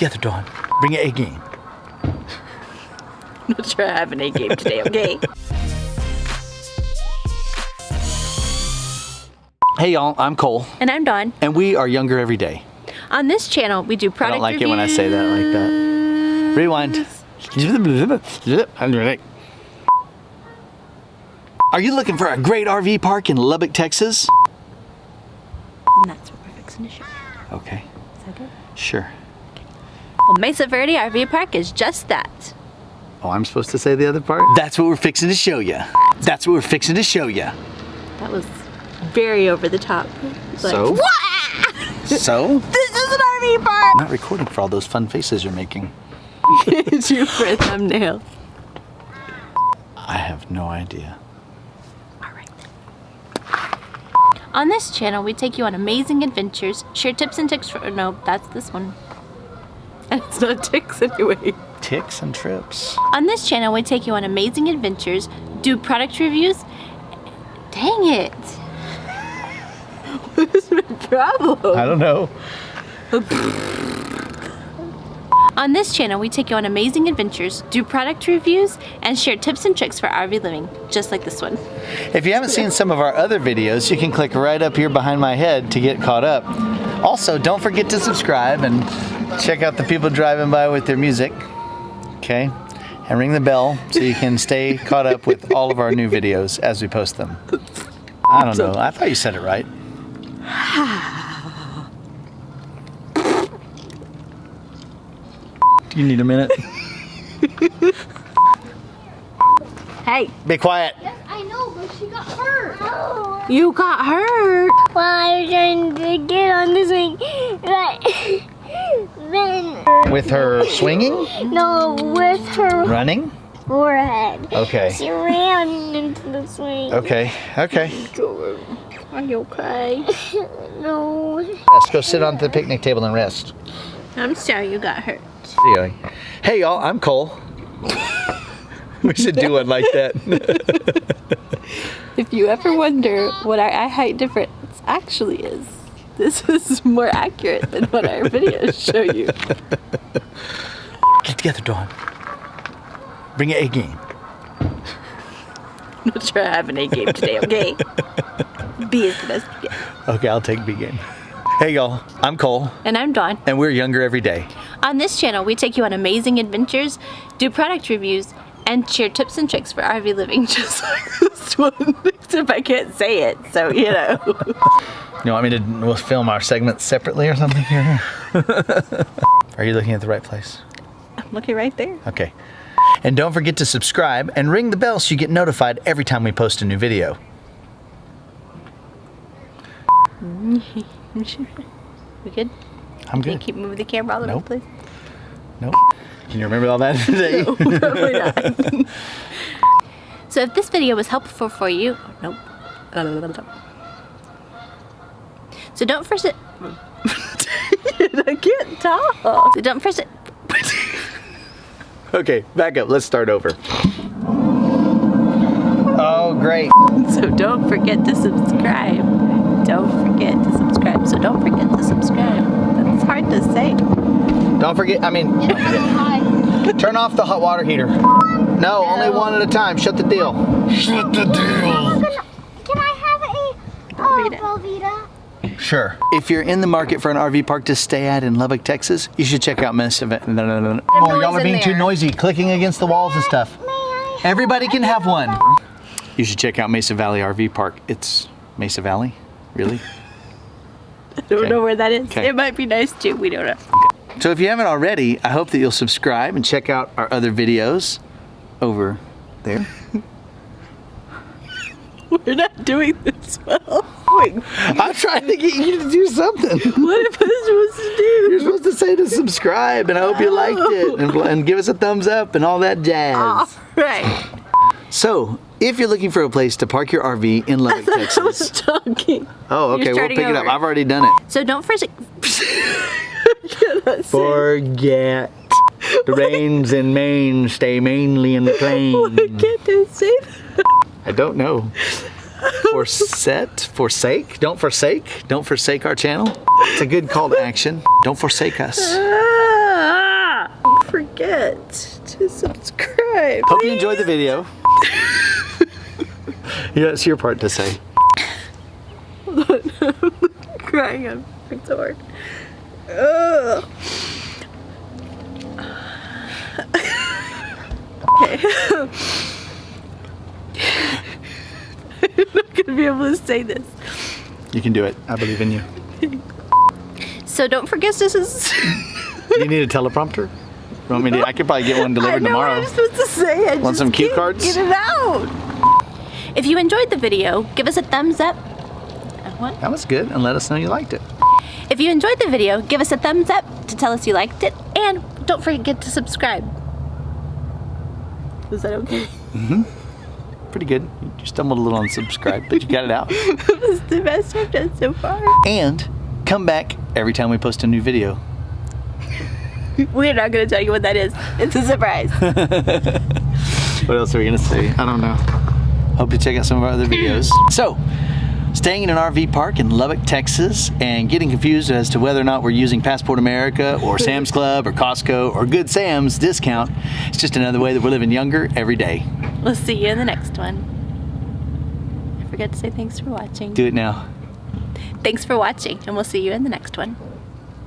together, Dawn. Bring an A game. I'm not sure I have an A game today, okay? Hey y'all, I'm Cole. And I'm Dawn. And we are younger every day. On this channel, we do I product don't like reviews. it when I say that like that. Rewind. Are you looking for a great RV park in Lubbock, Texas? And that's what we're fixing to show you. Okay. Is that good? Sure. Well, Mesa Verde RV Park is just that. Oh, I'm supposed to say the other part? That's what we're fixing to show you. That's what we're fixing to show you. That was very over the top. It's like, So? what? So? This is an RV park! I'm not recording for all those fun faces you're making. It's you for a thumbnail. I have no idea. Alright. On this channel, we take you on amazing adventures, share tips and tricks for... No, that's this one. And it's not ticks anyway. Ticks and trips. On this channel, we take you on amazing adventures, do product reviews. Dang it. What is my problem? I don't know. On this channel, we take you on amazing adventures, do product reviews, and share tips and tricks for RV living, just like this one. If you haven't seen some of our other videos, you can click right up here behind my head to get caught up. Also, don't forget to subscribe and check out the people driving by with their music. Okay? And ring the bell so you can stay caught up with all of our new videos as we post them. I don't know. I thought you said it right. Do you need a minute? Hey. Be quiet. Yes, I know, but she got hurt. No. You got hurt. Well, I was trying to get on this thing, but then... With her swinging? No, with her Running? forehead. Okay. She ran into the swing. Okay. Okay. Are you okay? No. Let's go sit on the picnic table and rest. I'm sorry you got hurt. Anyway. Hey y'all, I'm Cole. We should do one like that. If you ever wonder what our eye height difference actually is, this is more accurate than what our videos show you. Get together, Dawn. Bring an A game. I'm not sure I have an A game today, okay? B is the best game. Okay, I'll take B game. Hey y'all, I'm Cole. And I'm Dawn. And we're younger every day. On this channel, we take you on amazing adventures, do product reviews, and share tips and tricks for RV living, just like this one, except I can't say it, so you know. You want me to we'll film our segments separately or something here? Are you looking at the right place? I'm looking right there. Okay. And don't forget to subscribe and ring the bell so you get notified every time we post a new video. We good? I'm Can you good. keep moving the camera all over Nope. the place? Nope. Can you remember all that today? No, probably not. So if this video was helpful for you, nope. So don't forget. I can't talk. So don't forget. Okay, back up. Let's start over. Oh, great. So don't forget to subscribe. Don't forget to subscribe. So don't forget to subscribe. That's hard to say. Don't forget, turn off the hot water heater. No, only one at a time. Shut the deal. Shut the deal. Can I have a Velveeta? Sure. If you're in the market for an RV park to stay at in Lubbock, Texas, you should check out Mesa Verde. Oh, y'all are being too noisy, clicking against the walls and stuff. Everybody can have one. You should check out Mesa Valley RV Park. It's Mesa Valley? Really? I don't know where that is. Okay. It might be nice too. We don't know. So if you haven't already, I hope that you'll subscribe and check out our other videos over there. We're not doing this well. I'm trying to get you to do something. What am I supposed to do? You're supposed to say to subscribe, and I hope you liked it, and give us a thumbs up and all that jazz. All right. So, if you're looking for a place to park your RV in Lubbock, I was Texas. talking. Oh, okay, You're we'll pick starting it up. over. I've already done it. So don't forget. Forget. The rains in Maine stay mainly in the plain. Why can't I say that? I don't know. Forsake? Don't forsake our channel. It's a good call to action. Don't forsake us. forget to subscribe. Hope you enjoyed the video. Yeah, it's your part to say. Hold on. I'm crying. I'm crying so hard. Ugh. Okay. I'm not gonna be able to say this. You can do it. I believe in you. So don't forget this is. You need a teleprompter? You want me to? I could probably get one delivered I know tomorrow. what I'm supposed to say. I Want just some cue can't cards? Get it out. If you enjoyed the video, give us a thumbs up. What? That was good, and let us know you liked it. If you enjoyed the video, give us a thumbs up to tell us you liked it, and don't forget to subscribe. Was that okay? Pretty good. You stumbled a little on subscribe, but you got it out. That was the best I've done so far. And come back every time we post a new video. We're not going to tell you what that is. It's a surprise. What else are we going to say? I don't know. Hope you check out some of our other videos. So, staying in an RV park in Lubbock, Texas, and getting confused as to whether or not we're using Passport America or Sam's Club or Costco or Good Sam's discount, it's just another way that we're living younger every day. We'll see you in the next one. I forgot to say thanks for watching. Do it now. Thanks for watching, and we'll see you in the next one.